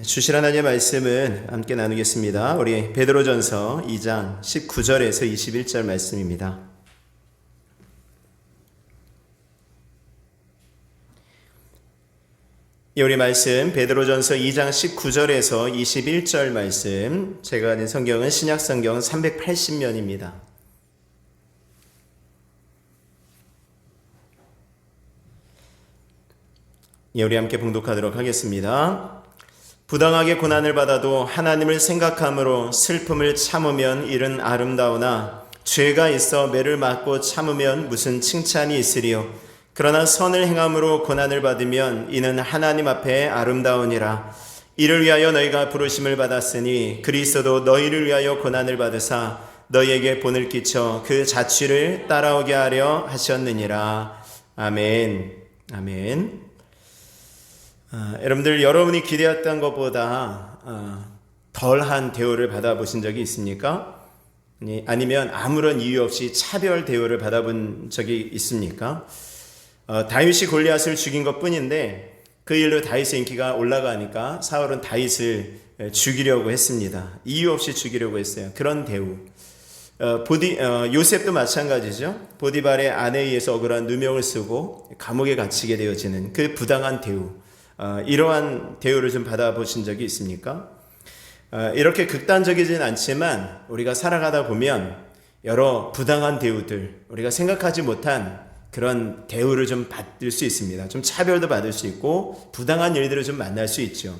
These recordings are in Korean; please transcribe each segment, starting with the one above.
주실 하나님의 말씀은 함께 나누겠습니다. 우리 베드로전서 2장 19절에서 21절 말씀입니다. 우리 말씀 베드로전서 2장 19절에서 21절 말씀, 제가 가진 성경은 신약성경 380면입니다. 우리 함께 봉독하도록 하겠습니다. 부당하게 고난을 받아도 하나님을 생각함으로 슬픔을 참으면 이는 아름다우나 죄가 있어 매를 맞고 참으면 무슨 칭찬이 있으리요. 그러나 선을 행함으로 고난을 받으면 이는 하나님 앞에 아름다우니라. 이를 위하여 너희가 부르심을 받았으니 그리스도도 너희를 위하여 고난을 받으사 너희에게 본을 끼쳐 그 자취를 따라오게 하려 하셨느니라. 아멘. 아멘. 여러분들, 여러분이 기대했던 것보다 덜한 대우를 받아보신 적이 있습니까? 아니면 아무런 이유 없이 차별 대우를 받아본 적이 있습니까? 다윗이 골리앗을 죽인 것 뿐인데 그 일로 다윗의 인기가 올라가니까 사울은 다윗을 죽이려고 했습니다. 이유 없이 죽이려고 했어요. 그런 대우. 요셉도 마찬가지죠. 보디발의 아내에 의해서 억울한 누명을 쓰고 감옥에 갇히게 되어지는 그 부당한 대우. 이러한 대우를 좀 받아보신 적이 있습니까? 이렇게 극단적이진 않지만 우리가 살아가다 보면 여러 부당한 대우들, 우리가 생각하지 못한 그런 대우를 좀 받을 수 있습니다. 좀 차별도 받을 수 있고 부당한 일들을 좀 만날 수 있죠.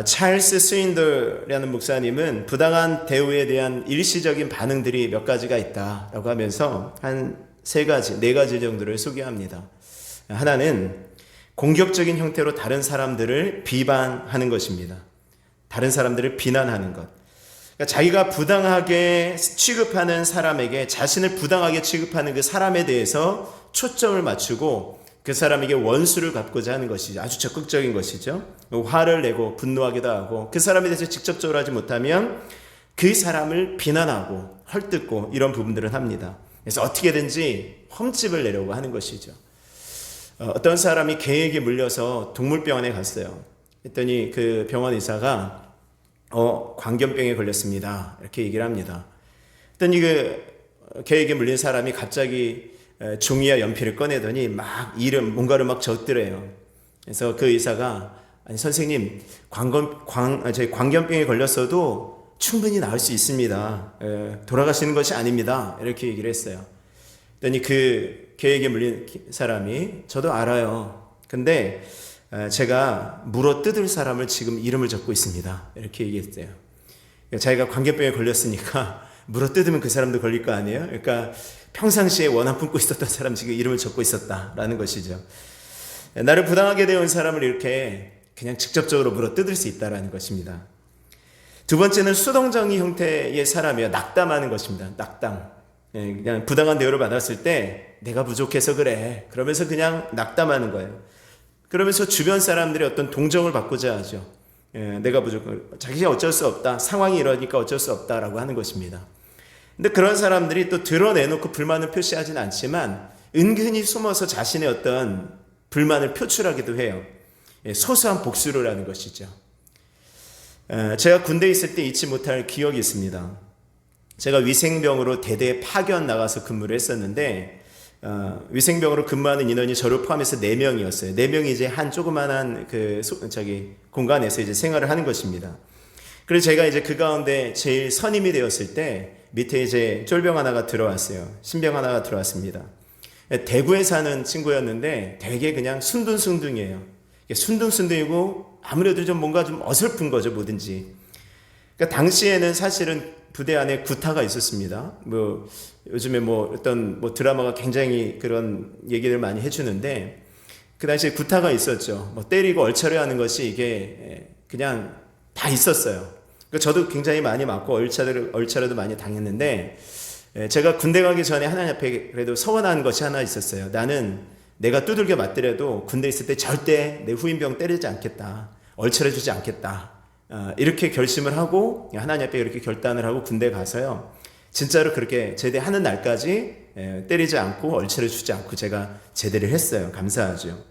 찰스 스윈더라는 목사님은 부당한 대우에 대한 일시적인 반응들이 몇 가지가 있다라고 하면서 한 네 가지 정도를 소개합니다. 하나는 공격적인 형태로 다른 사람들을 비방하는 것입니다. 다른 사람들을 비난하는 것. 그러니까 자기가 부당하게 취급하는 사람에게, 자신을 부당하게 취급하는 그 사람에 대해서 초점을 맞추고 그 사람에게 원수를 갚고자 하는 것이죠. 아주 적극적인 것이죠. 화를 내고 분노하기도 하고, 그 사람에 대해서 직접적으로 하지 못하면 그 사람을 비난하고 헐뜯고 이런 부분들을 합니다. 그래서 어떻게든지 흠집을 내려고 하는 것이죠. 어떤 사람이 개에게 물려서 동물병원에 갔어요. 했더니 그 병원 의사가 광견병에 걸렸습니다, 이렇게 얘기를 합니다. 했더니 그 개에게 물린 사람이 갑자기 종이와 연필을 꺼내더니 뭔가를 막 적더래요. 그래서 그 의사가, 아니 선생님, 저희 광견병에 걸렸어도 충분히 나을 수 있습니다. 돌아가시는 것이 아닙니다, 이렇게 얘기를 했어요. 했더니 그 개에게 물린 사람이, 저도 알아요. 근데 제가 물어 뜯을 사람을 지금 이름을 적고 있습니다, 이렇게 얘기했어요. 자기가 광견병에 걸렸으니까 물어 뜯으면 그 사람도 걸릴 거 아니에요? 그러니까 평상시에 원한 품고 있었던 사람 지금 이름을 적고 있었다라는 것이죠. 나를 부당하게 대한 사람을 이렇게 그냥 직접적으로 물어 뜯을 수 있다라는 것입니다. 두 번째는 수동적인 형태의 사람이에요. 낙담하는 것입니다. 낙담. 그냥 부당한 대우를 받았을 때 내가 부족해서 그래, 그러면서 그냥 낙담하는 거예요. 그러면서 주변 사람들의 어떤 동정을 받고자 하죠. 내가 자기가 어쩔 수 없다, 상황이 이러니까 어쩔 수 없다라고 하는 것입니다. 근데 그런 사람들이 또 드러내놓고 불만을 표시하진 않지만 은근히 숨어서 자신의 어떤 불만을 표출하기도 해요. 소소한 복수를 하는 것이죠. 제가 군대에 있을 때 잊지 못할 기억이 있습니다. 제가 위생병으로 대대에 파견 나가서 근무를 했었는데, 위생병으로 근무하는 인원이 저를 포함해서 4명이었어요. 4명이 이제 한 조그만한 공간에서 이제 생활을 하는 것입니다. 그래서 제가 이제 그 가운데 제일 선임이 되었을 때 밑에 이제 쫄병 하나가 들어왔어요. 신병 하나가 들어왔습니다. 대구에 사는 친구였는데 되게 그냥 순둥순둥이에요. 순둥순둥이고 아무래도 좀 뭔가 좀 어설픈 거죠, 뭐든지. 그러니까 당시에는 사실은 부대 안에 구타가 있었습니다. 요즘에 어떤 드라마가 굉장히 그런 얘기를 많이 해주는데, 그 당시에 구타가 있었죠. 때리고 얼차려 하는 것이 이게 그냥 다 있었어요. 그러니까 저도 굉장히 많이 맞고 얼차려도 많이 당했는데, 제가 군대 가기 전에 하나님 앞에 그래도 서원한 것이 하나 있었어요. 나는 내가 두들겨 맞더라도 군대 있을 때 절대 내 후임병 때리지 않겠다, 얼차려 주지 않겠다, 이렇게 결심을 하고 하나님 앞에 이렇게 결단을 하고 군대 가서요, 진짜로 그렇게 제대하는 날까지 때리지 않고 얼차려 주지 않고 제가 제대를 했어요. 감사하죠.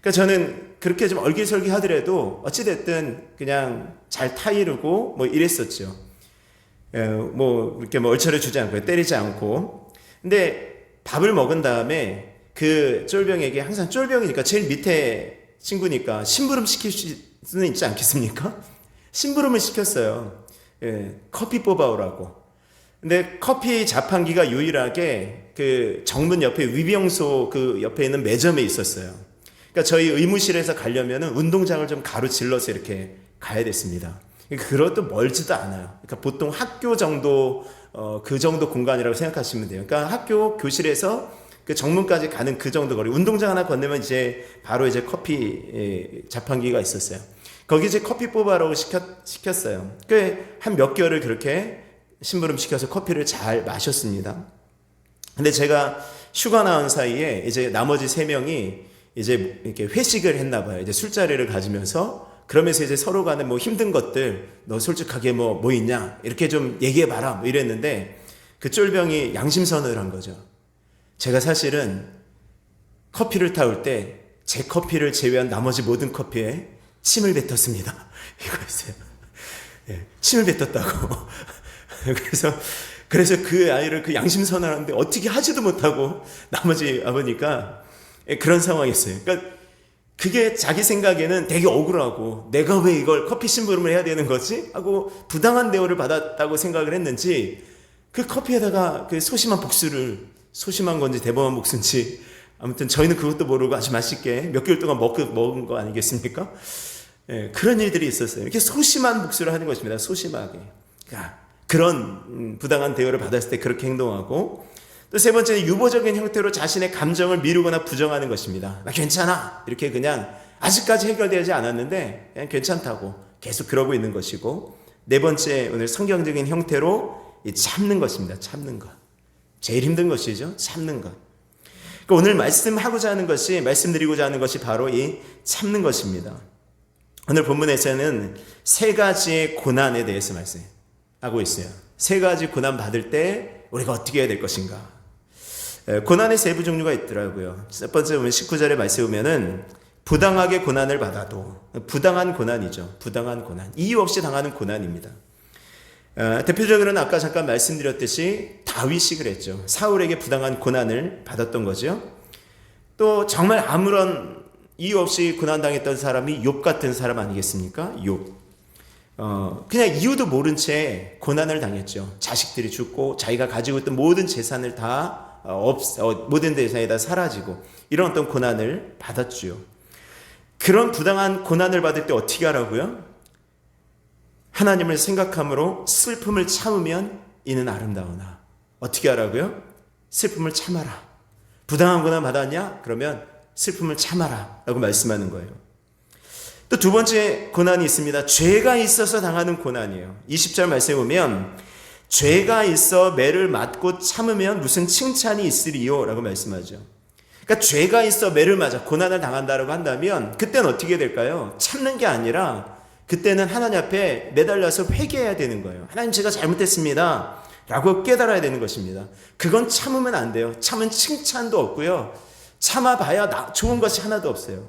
그러니까 저는 그렇게 좀 얼기설기 하더라도 어찌됐든 그냥 잘 타이르고 뭐 이랬었죠. 뭐 이렇게 뭐 얼차려 주지 않고 때리지 않고. 근데 밥을 먹은 다음에 그 쫄병에게 항상 쫄병이니까 제일 밑에 친구니까 심부름 시킬 수는 있지 않겠습니까? 심부름을 시켰어요. 커피 뽑아오라고. 근데 커피 자판기가 유일하게 그 정문 옆에 위병소 그 옆에 있는 매점에 있었어요. 그러니까 저희 의무실에서 가려면은 운동장을 좀 가로질러서 이렇게 가야 됐습니다. 그것도 멀지도 않아요. 그러니까 보통 학교 정도 그 정도 공간이라고 생각하시면 돼요. 그러니까 학교 교실에서 그 정문까지 가는 그 정도 거리. 운동장 하나 건너면 이제 바로 이제 커피 자판기가 있었어요. 거기 이제 커피 뽑아라고 시켰어요. 그 한 몇 개월을 그렇게 심부름 시켜서 커피를 잘 마셨습니다. 근데 제가 휴가 나온 사이에 이제 나머지 3명이 이제 이렇게 회식을 했나 봐요. 이제 술자리를 가지면서 그러면서 이제 서로 간에 뭐 힘든 것들, 너 솔직하게 뭐 있냐? 이렇게 좀 얘기해봐라. 뭐 이랬는데 그 쫄병이 양심선언을 한 거죠. 제가 사실은 커피를 타올 때 제 커피를 제외한 나머지 모든 커피에 침을 뱉었습니다. 이거였어요. 침을 뱉었다고. 그래서 그 아이를 그 양심선언하는데 어떻게 하지도 못하고 나머지 아버니까 그런 상황이었어요. 그러니까 그게 자기 생각에는 되게 억울하고 내가 왜 이걸 커피 심부름을 해야 되는 거지? 하고 부당한 대우를 받았다고 생각을 했는지 그 커피에다가 그 소심한 복수를 소심한 건지 대범한 복수인지 아무튼 저희는 그것도 모르고 아주 맛있게 몇 개월 동안 먹은 거 아니겠습니까? 그런 일들이 있었어요. 이렇게 소심한 복수를 하는 것입니다. 소심하게. 그러니까 그런 부당한 대우를 받았을 때 그렇게 행동하고 또 세 번째는 유보적인 형태로 자신의 감정을 미루거나 부정하는 것입니다. 나 괜찮아. 이렇게 그냥 아직까지 해결되지 않았는데 그냥 괜찮다고 계속 그러고 있는 것이고 네 번째 오늘 성경적인 형태로 참는 것입니다. 참는 것. 제일 힘든 것이죠. 참는 것. 그러니까 오늘 말씀드리고자 하는 것이 바로 이 참는 것입니다. 오늘 본문에서는 3가지의 고난에 대해서 말씀하고 있어요. 3가지 고난 받을 때 우리가 어떻게 해야 될 것인가. 고난의 3부 종류가 있더라고요. 첫 번째 보면 19절에 말씀 보면은 부당하게 고난을 받아도 부당한 고난이죠. 부당한 고난. 이유 없이 당하는 고난입니다. 대표적으로는 아까 잠깐 말씀드렸듯이 다윗이 그랬죠. 사울에게 부당한 고난을 받았던 거죠. 또 정말 아무런 이유 없이 고난당했던 사람이 욥 같은 사람 아니겠습니까? 욥. 그냥 이유도 모른 채 고난을 당했죠. 자식들이 죽고 자기가 가지고 있던 모든 재산을 다 모든 재산이 다 사라지고 이런 어떤 고난을 받았죠. 그런 부당한 고난을 받을 때 어떻게 하라고요? 하나님을 생각함으로 슬픔을 참으면 이는 아름다우나. 어떻게 하라고요? 슬픔을 참아라. 부당한 고난 받았냐? 그러면 슬픔을 참아라 라고 말씀하는 거예요. 또 두 번째 고난이 있습니다. 죄가 있어서 당하는 고난이에요. 20절 말씀에 보면 죄가 있어 매를 맞고 참으면 무슨 칭찬이 있으리요 라고 말씀하죠. 그러니까 죄가 있어 매를 맞아 고난을 당한다고 한다면 그때는 어떻게 될까요? 참는 게 아니라 그때는 하나님 앞에 매달려서 회개해야 되는 거예요. 하나님 제가 잘못했습니다 라고 깨달아야 되는 것입니다. 그건 참으면 안 돼요. 참은 칭찬도 없고요. 참아봐야 좋은 것이 하나도 없어요.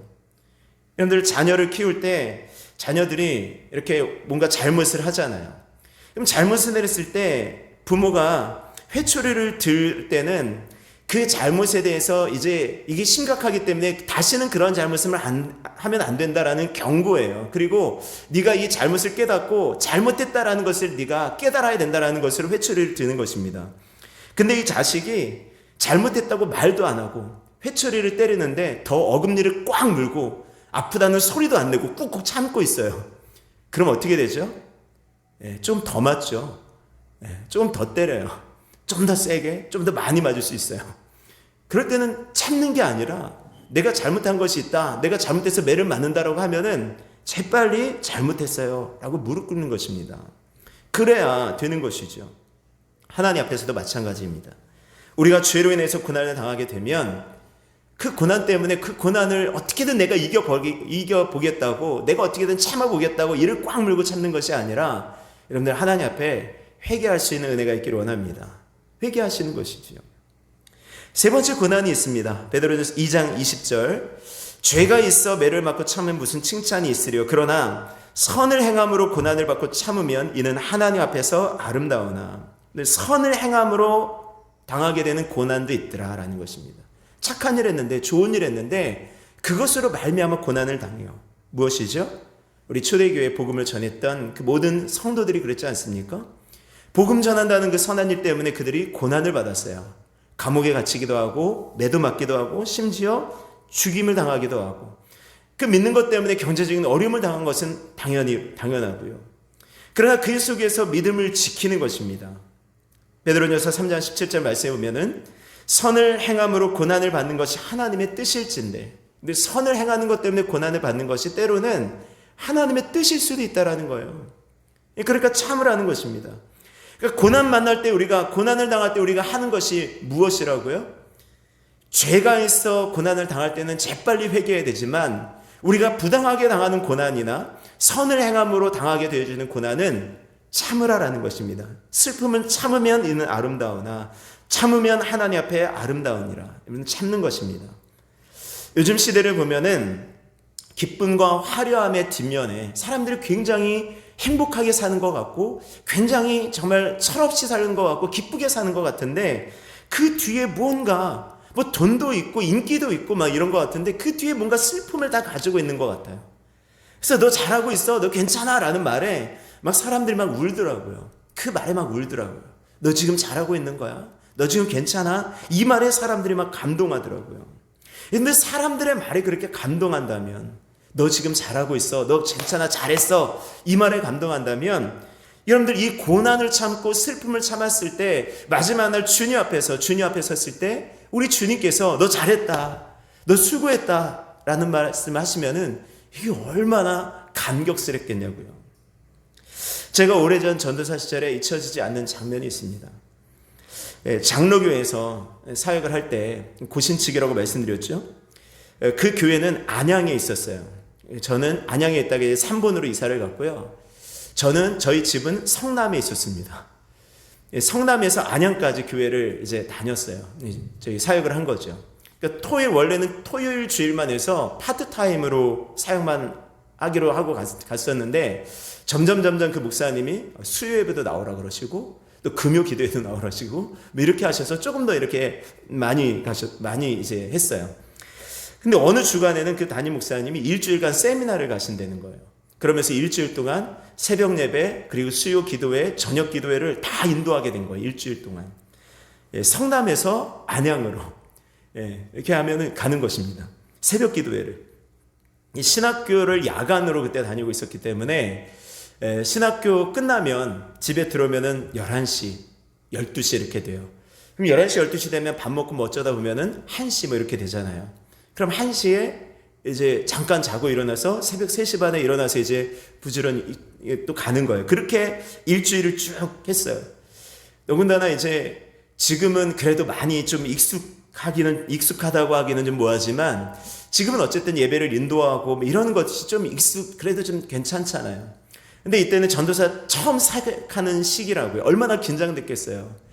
여러분들 자녀를 키울 때 자녀들이 이렇게 뭔가 잘못을 하잖아요. 그럼 잘못을 했을 때 부모가 회초리를 들 때는 그 잘못에 대해서 이제 이게 심각하기 때문에 다시는 그런 잘못을 하면 안 된다라는 경고예요. 그리고 네가 이 잘못을 깨닫고 잘못했다라는 것을 네가 깨달아야 된다라는 것으로 회초리를 드는 것입니다. 근데 이 자식이 잘못했다고 말도 안 하고 회초리를 때리는데 더 어금니를 꽉 물고 아프다는 소리도 안 내고 꾹꾹 참고 있어요. 그럼 어떻게 되죠? 좀 더 맞죠. 좀 더 때려요. 좀 더 세게, 좀 더 많이 맞을 수 있어요. 그럴 때는 참는 게 아니라 내가 잘못한 것이 있다. 내가 잘못해서 매를 맞는다라고 하면은 재빨리 잘못했어요 라고 무릎 꿇는 것입니다. 그래야 되는 것이죠. 하나님 앞에서도 마찬가지입니다. 우리가 죄로 인해서 고난을 당하게 되면 그 고난 때문에 그 고난을 어떻게든 내가 이겨보겠다고 내가 어떻게든 참아보겠다고 이를 꽉 물고 참는 것이 아니라 여러분들 하나님 앞에 회개할 수 있는 은혜가 있기를 원합니다. 회개하시는 것이지요. 세 번째 고난이 있습니다. 베드로전서 2장 20절 죄가 있어 매를 맞고 참으면 무슨 칭찬이 있으리요. 그러나 선을 행함으로 고난을 받고 참으면 이는 하나님 앞에서 아름다우나. 선을 행함으로 당하게 되는 고난도 있더라라는 것입니다. 착한 일 했는데, 좋은 일 했는데 그것으로 말미암아 고난을 당해요. 무엇이죠? 우리 초대교회 복음을 전했던 그 모든 성도들이 그랬지 않습니까? 복음 전한다는 그 선한 일 때문에 그들이 고난을 받았어요. 감옥에 갇히기도 하고 매도 맞기도 하고 심지어 죽임을 당하기도 하고, 그 믿는 것 때문에 경제적인 어려움을 당한 것은 당연하고요. 그러나 그 속에서 믿음을 지키는 것입니다. 베드로전서 3장 17절 말씀에 보면은 선을 행함으로 고난을 받는 것이 하나님의 뜻일진데, 근데 선을 행하는 것 때문에 고난을 받는 것이 때로는 하나님의 뜻일 수도 있다라는 거예요. 그러니까 참으라는 것입니다. 그러니까 고난 만날 때 고난을 당할 때 우리가 하는 것이 무엇이라고요? 죄가 있어 고난을 당할 때는 재빨리 회개해야 되지만, 우리가 부당하게 당하는 고난이나 선을 행함으로 당하게 되어지는 고난은 참으라라는 것입니다. 슬픔은 참으면 이는 아름다우나 참으면 하나님 앞에 아름다우니라. 이는 참는 것입니다. 요즘 시대를 보면은 기쁨과 화려함의 뒷면에 사람들이 굉장히 행복하게 사는 것 같고, 굉장히 정말 철없이 사는 것 같고, 기쁘게 사는 것 같은데, 그 뒤에 뭔가 뭐 돈도 있고 인기도 있고 막 이런 것 같은데, 그 뒤에 뭔가 슬픔을 다 가지고 있는 것 같아요. 그래서 너 잘하고 있어, 너 괜찮아 라는 말에 막 사람들이 막 울더라고요. 그 말에 막 울더라고요. 너 지금 잘하고 있는 거야? 너 지금 괜찮아? 이 말에 사람들이 막 감동하더라고요. 근데 사람들의 말에 그렇게 감동한다면, 너 지금 잘하고 있어, 너 괜찮아, 잘했어, 이 말에 감동한다면, 여러분들 이 고난을 참고 슬픔을 참았을 때 마지막 날 주님 앞에 섰을 때 우리 주님께서 너 잘했다, 너 수고했다 라는 말씀 하시면은 이게 얼마나 감격스럽겠냐고요. 제가 오래전 전도사 시절에 잊혀지지 않는 장면이 있습니다. 장로교회에서 사역을 할 때 고신측이라고 말씀드렸죠. 그 교회는 안양에 있었어요. 저는 안양에 있다가 3번으로 이사를 갔고요. 저희 집은 성남에 있었습니다. 성남에서 안양까지 교회를 이제 다녔어요. 저희 사역을 한 거죠. 그러니까 원래는 토요일 주일만 해서 파트타임으로 사역만 하기로 하고 갔었는데, 점점 그 목사님이 수요예배도 나오라 그러시고, 또 금요 기도에도 나오라시고, 뭐 이렇게 하셔서 조금 더 이렇게 많이 이제 했어요. 근데 어느 주간에는 그 담임 목사님이 일주일간 세미나를 가신다는 거예요. 그러면서 일주일 동안 새벽 예배, 그리고 수요 기도회, 저녁 기도회를 다 인도하게 된 거예요. 일주일 동안. 성남에서 안양으로 이렇게 하면은 가는 것입니다. 새벽 기도회를. 신학교를 야간으로 그때 다니고 있었기 때문에 신학교 끝나면 집에 들어오면은 11시, 12시 이렇게 돼요. 그럼 11시, 12시 되면 밥 먹고 뭐 어쩌다 보면은 1시 뭐 이렇게 되잖아요. 그럼 1시에 이제 잠깐 자고 일어나서 새벽 3시 반에 일어나서 이제 부지런히 또 가는 거예요. 그렇게 일주일을 쭉 했어요. 더군다나 이제 지금은 그래도 많이 좀 익숙하다고 하기는 좀 뭐하지만, 지금은 어쨌든 예배를 인도하고 뭐 이런 것이 좀 그래도 좀 괜찮잖아요. 근데 이때는 전도사 처음 사역하는 시기라고요. 얼마나 긴장됐겠어요.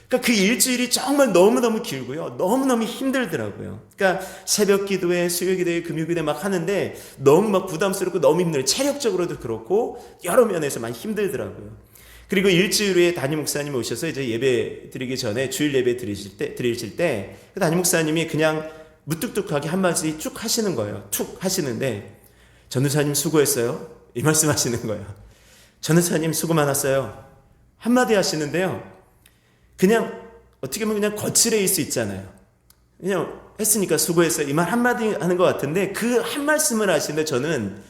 그러니까 그 일주일이 정말 너무너무 길고요. 너무너무 힘들더라고요. 그러니까 새벽 기도회, 수요 기도회, 금요 기도회 막 하는데 너무 막 부담스럽고 너무 힘들어요. 체력적으로도 그렇고 여러 면에서 많이 힘들더라고요. 그리고 일주일 후에 담임 목사님이 오셔서 이제 예배 드리기 전에 주일 예배 드리실 때 그 담임 목사님이 그냥 무뚝뚝하게 한 말씀 쭉 하시는 거예요. 툭 하시는데, 전도사님 수고했어요, 이 말씀 하시는 거예요. 전도사님 수고 많았어요, 한마디 하시는데요. 그냥 어떻게 보면 그냥 거칠해일 수 있잖아요. 그냥 했으니까 수고했어요, 이 말 한마디 하는 것 같은데, 그 한 말씀을 하시는데 저는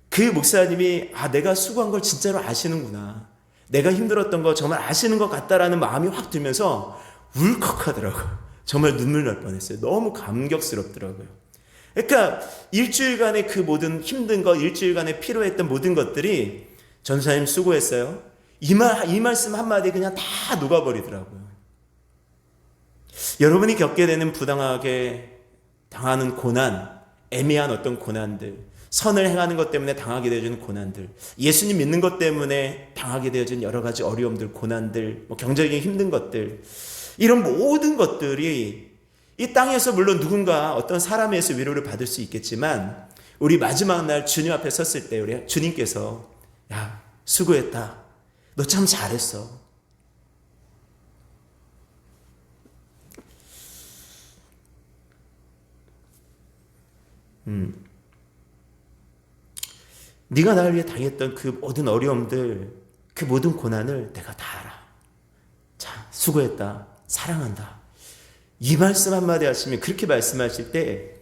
그 목사님이 내가 수고한 걸 진짜로 아시는구나, 내가 힘들었던 거 정말 아시는 것 같다라는 마음이 확 들면서 울컥하더라고요. 정말 눈물 날 뻔했어요. 너무 감격스럽더라고요. 그러니까 일주일간의 그 모든 힘든 것, 일주일간에 필요했던 모든 것들이 전사님 수고했어요, 이 말씀 한마디 그냥 다 녹아버리더라고요. 여러분이 겪게 되는 부당하게 당하는 고난, 애매한 어떤 고난들, 선을 행하는 것 때문에 당하게 되어지는 고난들, 예수님 믿는 것 때문에 당하게 되어진 여러 가지 어려움들, 고난들, 경제적인 힘든 것들, 이런 모든 것들이 이 땅에서 물론 누군가 어떤 사람에서 위로를 받을 수 있겠지만 우리 마지막 날 주님 앞에 섰을 때 우리 주님께서 야, 수고했다. 너 참 잘했어. 네가 나를 위해 당했던 그 모든 어려움들, 그 모든 고난을 내가 다 알아. 자, 수고했다. 사랑한다. 이 말씀 한마디 하시면, 그렇게 말씀하실 때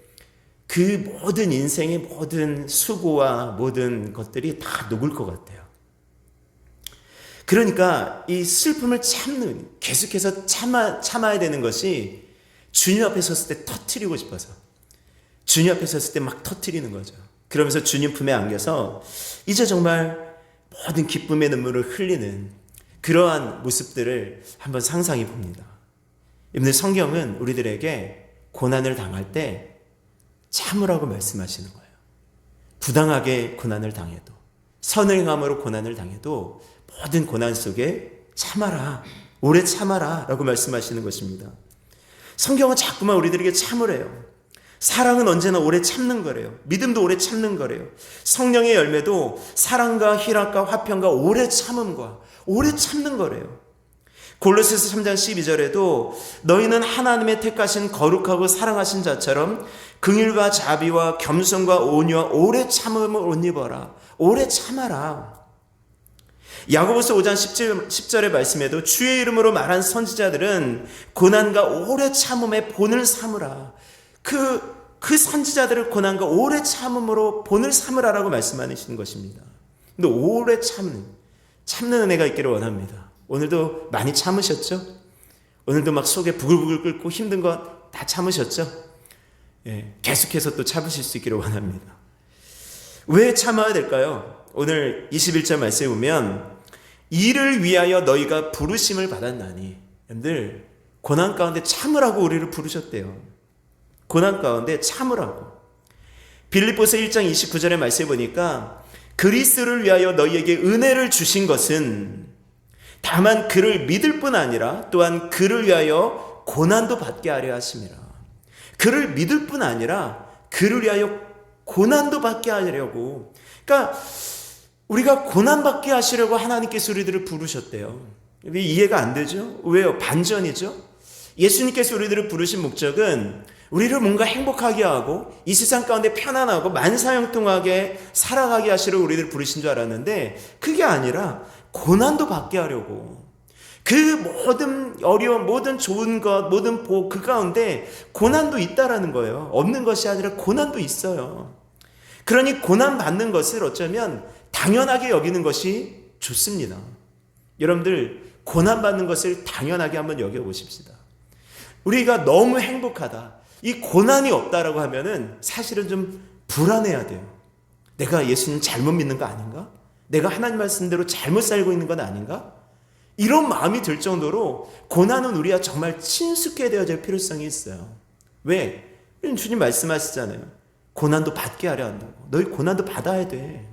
그 모든 인생의 모든 수고와 모든 것들이 다 녹을 것 같아요. 그러니까 이 슬픔을 참는, 계속해서 참아야 되는 것이 주님 앞에 섰을 때 터뜨리고 싶어서, 주님 앞에 섰을 때 막 터뜨리는 거죠. 그러면서 주님 품에 안겨서 이제 정말 모든 기쁨의 눈물을 흘리는 그러한 모습들을 한번 상상해 봅니다. 여러분들, 성경은 우리들에게 고난을 당할 때 참으라고 말씀하시는 거예요. 부당하게 고난을 당해도, 선을 행함으로 고난을 당해도 모든 고난 속에 참아라, 오래 참아라 라고 말씀하시는 것입니다. 성경은 자꾸만 우리들에게 참으래요. 사랑은 언제나 오래 참는 거래요. 믿음도 오래 참는 거래요. 성령의 열매도 사랑과 희락과 화평과 오래 참음과 오래 참는 거래요. 골로새서 3장 12절에도 너희는 하나님의 택하신 거룩하고 사랑하신 자처럼 긍휼과 자비와 겸손과 온유와 오래 참음을 옷 입어라. 오래 참아라. 야고보서 5장 10절의 말씀에도 주의 이름으로 말한 선지자들은 고난과 오래 참음의 본을 삼으라. 그 선지자들을 고난과 오래 참음으로 본을 삼으라라고 말씀하시는 것입니다. 근데 오래 참는 은혜가 있기를 원합니다. 오늘도 많이 참으셨죠? 오늘도 막 속에 부글부글 끓고 힘든 거 다 참으셨죠? 예, 계속해서 또 참으실 수 있기를 원합니다. 왜 참아야 될까요? 오늘 21절 말씀에 보면 이를 위하여 너희가 부르심을 받았나니, 여러분들 고난 가운데 참으라고 우리를 부르셨대요. 고난 가운데 참으라고. 빌립보서 1장 29절의 말씀에 보니까 그리스도를 위하여 너희에게 은혜를 주신 것은 다만 그를 믿을 뿐 아니라 또한 그를 위하여 고난도 받게 하려 하심이라. 그를 믿을 뿐 아니라 그를 위하여 고난도 받게 하려고. 그러니까 우리가 고난 받게 하시려고 하나님께서 우리들을 부르셨대요. 이해가 안 되죠? 왜요? 반전이죠? 예수님께서 우리들을 부르신 목적은 우리를 뭔가 행복하게 하고 이 세상 가운데 편안하고 만사형통하게 살아가게 하시려고 우리들을 부르신 줄 알았는데 그게 아니라 고난도 받게 하려고. 그 모든 어려움, 모든 좋은 것, 모든 복, 그 가운데 고난도 있다라는 거예요. 없는 것이 아니라 고난도 있어요. 그러니 고난 받는 것을 어쩌면 당연하게 여기는 것이 좋습니다. 여러분들, 고난 받는 것을 당연하게 한번 여겨보십시다. 우리가 너무 행복하다, 이 고난이 없다라고 하면은 사실은 좀 불안해야 돼요. 내가 예수님 잘못 믿는 거 아닌가? 내가 하나님 말씀대로 잘못 살고 있는 건 아닌가? 이런 마음이 들 정도로 고난은 우리가 정말 친숙해야 될 필요성이 있어요. 왜? 주님 말씀하시잖아요. 고난도 받게 하려 한다고. 너희 고난도 받아야 돼.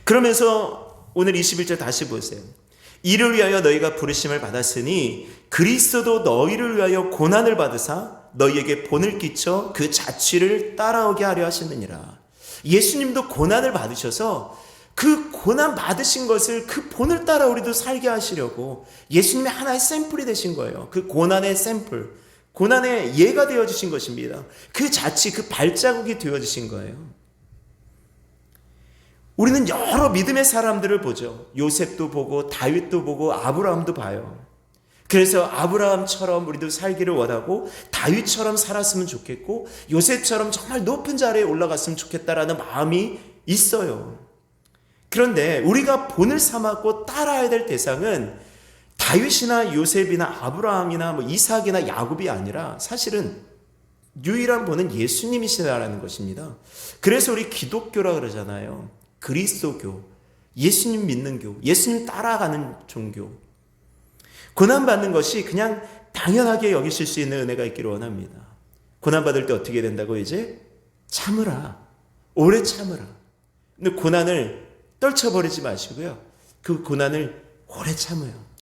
그러면서 오늘 21절 다시 보세요. 이를 위하여 너희가 부르심을 받았으니 그리스도도 너희를 위하여 고난을 받으사 너희에게 본을 끼쳐 그 자취를 따라오게 하려 하시느니라. 예수님도 고난을 받으셔서 그 고난 받으신 것을, 그 본을 따라 우리도 살게 하시려고 예수님의 하나의 샘플이 되신 거예요. 그 고난의 샘플, 고난의 예가 되어주신 것입니다. 그 자취, 그 발자국이 되어주신 거예요. 우리는 여러 믿음의 사람들을 보죠. 요셉도 보고 다윗도 보고 아브라함도 봐요. 그래서 아브라함처럼 우리도 살기를 원하고 다윗처럼 살았으면 좋겠고 요셉처럼 정말 높은 자리에 올라갔으면 좋겠다라는 마음이 있어요. 그런데 우리가 본을 삼았고 따라야 될 대상은 다윗이나 요셉이나 아브라함이나 이삭이나 야곱이 아니라 사실은 유일한 본은 예수님이시라는 것입니다. 그래서 우리 기독교라 그러잖아요. 그리스도교, 예수님 믿는 교, 예수님 따라가는 종교. 고난받는 것이 그냥 당연하게 여기실 수 있는 은혜가 있기를 원합니다. 고난받을 때 어떻게 된다고? 이제 참으라. 오래 참으라. 근데 고난을 떨쳐버리지 마시고요. 그 고난을 오래 참아요.